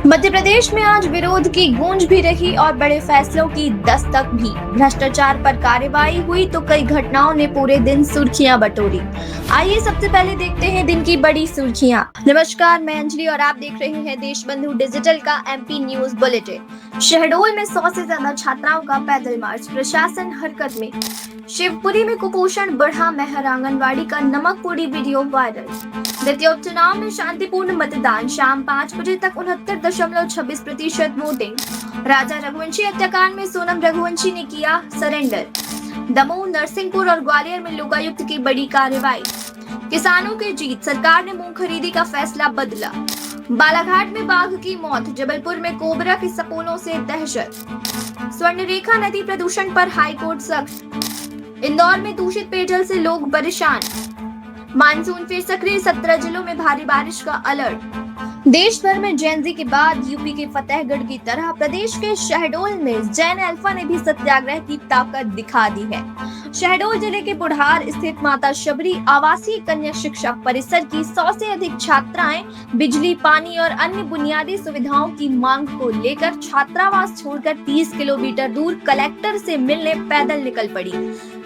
मध्य प्रदेश में आज विरोध की गूंज भी रही और बड़े फैसलों की दस्तक भी। भ्रष्टाचार पर कार्रवाई हुई तो कई घटनाओं ने पूरे दिन सुर्खियां बटोरी। आइए सबसे पहले देखते हैं दिन की बड़ी सुर्खियां। नमस्कार, मैं अंजलि और आप देख रहे हैं देशबंधु डिजिटल का एमपी न्यूज बुलेटिन। शहडोल में 100 से ज्यादा छात्राओं का पैदल मार्च, प्रशासन हरकत में। शिवपुरी में कुपोषण बढ़ा, महर आंगनबाड़ी का नमक पूरी वीडियो वायरल। द्वितीय उपचुनाव में शांतिपूर्ण मतदान, शाम 5 बजे तक 69.26% वोटिंग। राजा रघुवंशी हत्याकांड में सोनम रघुवंशी ने किया सरेंडर। दमोह, नरसिंहपुर और ग्वालियर में लोकायुक्त की बड़ी कार्रवाई। किसानों की जीत, सरकार ने मूंग खरीदी का फैसला बदला। बालाघाट में बाघ की मौत, जबलपुर में कोबरा के सपोलों से दहशत। स्वर्णरेखा नदी प्रदूषण पर हाईकोर्ट सख्त। इंदौर में दूषित पेयजल से लोग परेशान। मानसून फिर सक्रिय, 17 जिलों में भारी बारिश का अलर्ट। देश भर में जैन के बाद यूपी के फतेहगढ़ की तरह प्रदेश के शहडोल में जैन अल्फा ने भी सत्याग्रह की ताकत दिखा दी है। शहडोल जिले के बुढ़ार स्थित माता शबरी आवासीय कन्या शिक्षा परिसर की 100 से अधिक छात्राएं बिजली, पानी और अन्य बुनियादी सुविधाओं की मांग को लेकर छात्रावास छोड़कर 30 किलोमीटर दूर कलेक्टर से मिलने पैदल निकल पड़ी।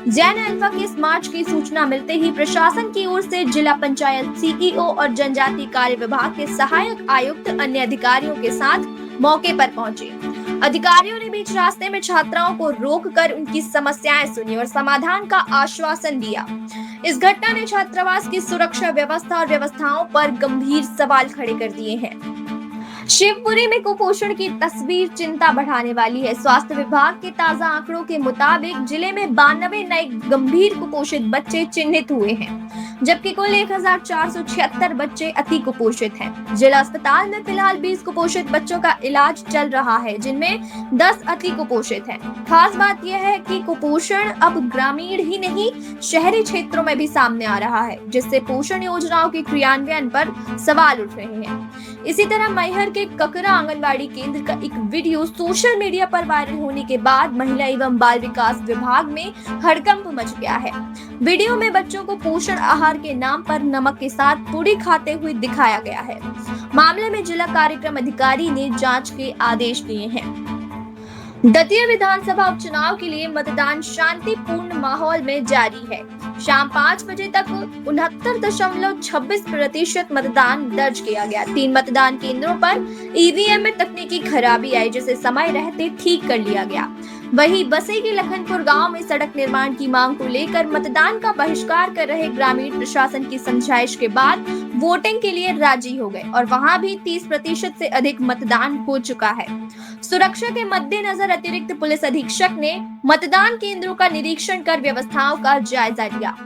जैन अल्फा के इस मार्च की सूचना मिलते ही प्रशासन की ओर से जिला पंचायत सीईओ और जनजाति कार्य विभाग के सहायक आयुक्त अन्य अधिकारियों के साथ मौके पर पहुंचे। अधिकारियों ने बीच रास्ते में छात्राओं को रोककर उनकी समस्याएं सुनी और समाधान का आश्वासन दिया। इस घटना ने छात्रावास की सुरक्षा व्यवस्था और व्यवस्थाओं पर गंभीर सवाल खड़े कर दिए हैं। शिवपुरी में कुपोषण की तस्वीर चिंता बढ़ाने वाली है। स्वास्थ्य विभाग के ताजा आंकड़ों के मुताबिक जिले में 92 नए गंभीर कुपोषित बच्चे चिन्हित हुए हैं, जबकि कुल 1476 बच्चे अति कुपोषित हैं। जिला अस्पताल में फिलहाल 20 कुपोषित बच्चों का इलाज चल रहा है, जिनमें 10 अति कुपोषित हैं। खास बात यह है कि कुपोषण अब ग्रामीण ही नहीं, शहरी क्षेत्रों में भी सामने आ रहा है, जिससे पोषण योजनाओं के क्रियान्वयन पर सवाल उठ रहे हैं। इसी तरह मैहर के ककरा आंगनबाड़ी केंद्र का एक वीडियो सोशल मीडिया पर वायरल होने के बाद महिला एवं बाल विकास विभाग में हड़कंप मच गया है। वीडियो में बच्चों को पोषण आहार के नाम पर नमक के साथ पूरी खाते हुए दिखाया गया है। मामले में जिला कार्यक्रम अधिकारी ने जांच के आदेश दिए हैं। दतिया विधानसभा उपचुनाव के लिए मतदान शांतिपूर्ण माहौल में जारी है। शाम 5 बजे तक 69.26% मतदान दर्ज किया गया। 3 मतदान केंद्रों पर ईवीएम में तकनीकी खराबी आई, जिसे समय रहते ठीक कर लिया गया। वहीं बसे के लखनपुर गांव में सड़क निर्माण की मांग को लेकर मतदान का बहिष्कार कर रहे ग्रामीण प्रशासन की समझाइश के बाद वोटिंग के लिए राजी हो गए और वहां भी 30% से अधिक मतदान हो चुका है। सुरक्षा के मद्देनजर अतिरिक्त पुलिस अधीक्षक ने मतदान केंद्रों का निरीक्षण कर व्यवस्थाओं का जायजा लिया।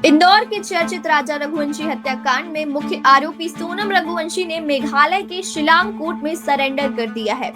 इंदौर के चर्चित राजा रघुवंशी हत्याकांड में मुख्य आरोपी सोनम रघुवंशी ने मेघालय के शिलांग कोर्ट में सरेंडर कर दिया है।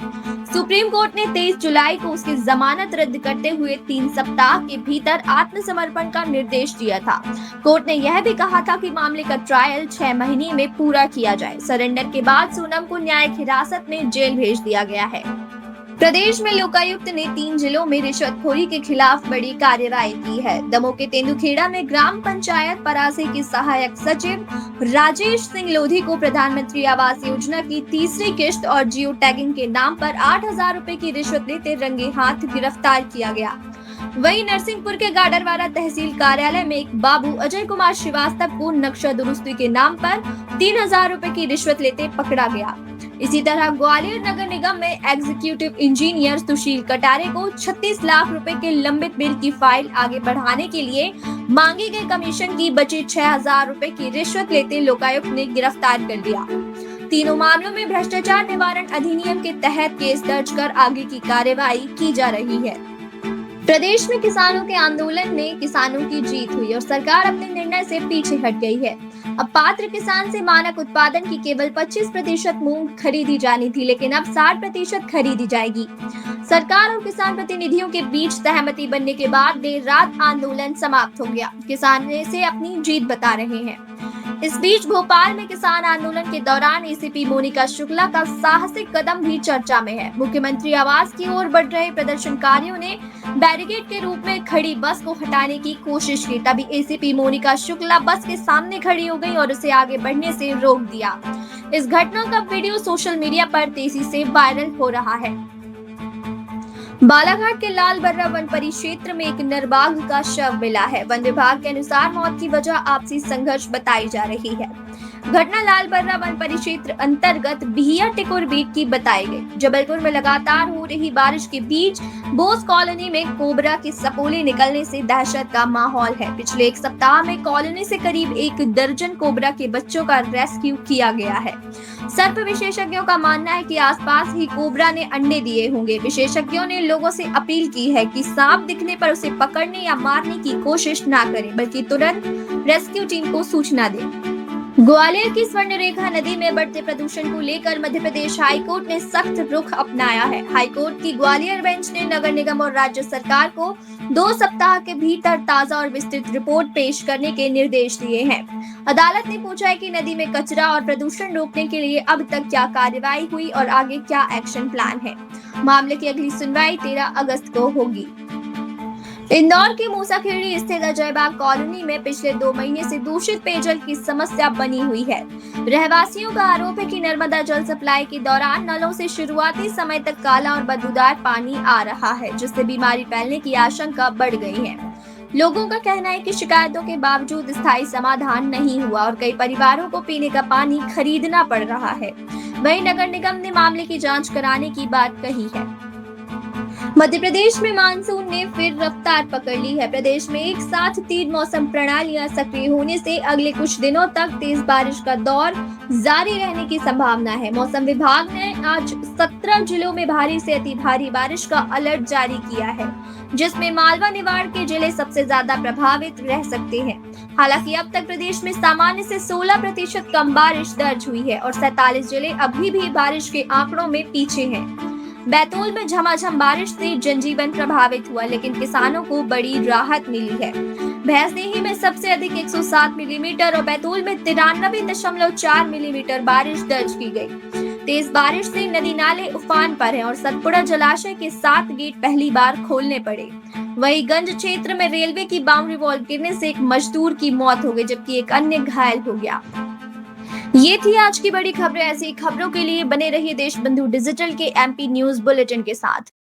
सुप्रीम कोर्ट ने 23 जुलाई को उसकी जमानत रद्द करते हुए 3 सप्ताह के भीतर आत्मसमर्पण का निर्देश दिया था। कोर्ट ने यह भी कहा था कि मामले का ट्रायल 6 महीने में पूरा किया जाए। सरेंडर के बाद सोनम को न्यायिक हिरासत में जेल भेज दिया गया है। प्रदेश में लोकायुक्त ने 3 जिलों में रिश्वतखोरी के खिलाफ बड़ी कार्रवाई की है। दमोह के तेंदुखेड़ा में ग्राम पंचायत परासी के सहायक सचिव राजेश सिंह लोधी को प्रधानमंत्री आवास योजना की तीसरी किश्त और जियो टैगिंग के नाम पर 8,000 रुपए की रिश्वत लेते रंगे हाथ गिरफ्तार किया गया। वहीं नरसिंहपुर के गाडरवारा तहसील कार्यालय में एक बाबू अजय कुमार श्रीवास्तव को नक्शा दुरुस्ती के नाम पर 3,000 रुपए की रिश्वत लेते पकड़ा गया। इसी तरह ग्वालियर नगर निगम में एग्जीक्यूटिव इंजीनियर सुशील कटारे को 36 लाख रुपए के लंबित बिल की फाइल आगे बढ़ाने के लिए मांगी गई कमीशन की बची 6,000 रुपए की रिश्वत लेते लोकायुक्त ने गिरफ्तार कर लिया। तीनों मामलों में भ्रष्टाचार निवारण अधिनियम के तहत केस दर्ज कर आगे की कार्रवाई की जा रही है। प्रदेश में किसानों के आंदोलन में किसानों की जीत हुई और सरकार अपने निर्णय से पीछे हट गई है। अब पात्र किसान से मानक उत्पादन की केवल 25% मूंग खरीदी जानी थी, लेकिन अब 60% खरीदी जाएगी। सरकार और किसान प्रतिनिधियों के बीच सहमति बनने के बाद देर रात आंदोलन समाप्त हो गया। किसान इसे अपनी जीत बता रहे हैं। इस बीच भोपाल में किसान आंदोलन के दौरान एसीपी मोनिका शुक्ला का साहसिक कदम भी चर्चा में है। मुख्यमंत्री आवास की ओर बढ़ रहे प्रदर्शनकारियों ने बैरिकेड के रूप में खड़ी बस को हटाने की कोशिश की, तभी एसीपी मोनिका शुक्ला बस के सामने खड़ी हो गई और उसे आगे बढ़ने से रोक दिया। इस घटना का वीडियो सोशल मीडिया पर तेजी से वायरल हो रहा है। बालाघाट के लाल बर्रा वन परिक्षेत्र में एक नरबाघ का शव मिला है। वन विभाग के अनुसार मौत की वजह आपसी संघर्ष बताई जा रही है। घटना लाल बर्रा वन परिक्षेत्र अंतर्गत बिहिया टिकुर बीट की बताई गई। जबलपुर में लगातार हो रही बारिश के बीच बोस कॉलोनी में कोबरा के सपोले निकलने से दहशत का माहौल है। पिछले एक सप्ताह में कॉलोनी से करीब 1 दर्जन कोबरा के बच्चों का रेस्क्यू किया गया है। सर्प विशेषज्ञों का मानना है कि आसपास ही कोबरा ने अंडे दिए होंगे। विशेषज्ञों ने लोगों से अपील की है कि सांप दिखने पर उसे पकड़ने या मारने की कोशिश न करें, बल्कि तुरंत रेस्क्यू टीम को सूचना दें। ग्वालियर की स्वर्णरेखा नदी में बढ़ते प्रदूषण को लेकर मध्य प्रदेश हाईकोर्ट ने सख्त रुख अपनाया है। हाईकोर्ट की ग्वालियर बेंच ने नगर निगम और राज्य सरकार को 2 सप्ताह के भीतर ताजा और विस्तृत रिपोर्ट पेश करने के निर्देश दिए हैं। अदालत ने पूछा है कि नदी में कचरा और प्रदूषण रोकने के लिए अब तक क्या कार्रवाई हुई और आगे क्या एक्शन प्लान है। मामले की अगली सुनवाई 13 अगस्त को होगी। इंदौर की मूसाखेड़ी स्थित अजयबाग कॉलोनी में पिछले 2 महीने से दूषित पेयजल की समस्या बनी हुई है। रहवासियों का आरोप है कि नर्मदा जल सप्लाई के दौरान नलों से शुरुआती समय तक काला और बदबूदार पानी आ रहा है, जिससे बीमारी फैलने की आशंका बढ़ गई है। लोगों का कहना है कि शिकायतों के बावजूद स्थायी समाधान नहीं हुआ और कई परिवारों को पीने का पानी खरीदना पड़ रहा है। वहीं नगर निगम ने मामले की जांच कराने की बात कही है। मध्य प्रदेश में मानसून ने फिर रफ्तार पकड़ ली है। प्रदेश में एक साथ 3 मौसम प्रणालियां सक्रिय होने से अगले कुछ दिनों तक तेज बारिश का दौर जारी रहने की संभावना है। मौसम विभाग ने आज 17 जिलों में भारी से अति भारी बारिश का अलर्ट जारी किया है, जिसमें मालवा निवाड़ के जिले सबसे ज्यादा प्रभावित रह सकते हैं। हालांकि अब तक प्रदेश में सामान्य से 16% कम बारिश दर्ज हुई है और 47 जिले अभी भी बारिश के आंकड़ों में पीछे हैं। बैतूल में झमाझम बारिश से जनजीवन प्रभावित हुआ, लेकिन किसानों को बड़ी राहत मिली है। भैंसदेही में सबसे अधिक 107 मिलीमीटर और बैतूल में 93.4 मिलीमीटर बारिश दर्ज की गई। तेज बारिश से नदी नाले उफान पर हैं और सतपुड़ा जलाशय के 7 गेट पहली बार खोलने पड़े। वहीं गंज क्षेत्र में रेलवे की बाउंड्री वॉल गिरने से एक मजदूर की मौत हो गई, जबकि एक अन्य घायल हो गया। ये थी आज की बड़ी खबरें। ऐसी खबरों के लिए बने रहिए देशबंधु डिजिटल के MP न्यूज बुलेटिन के साथ।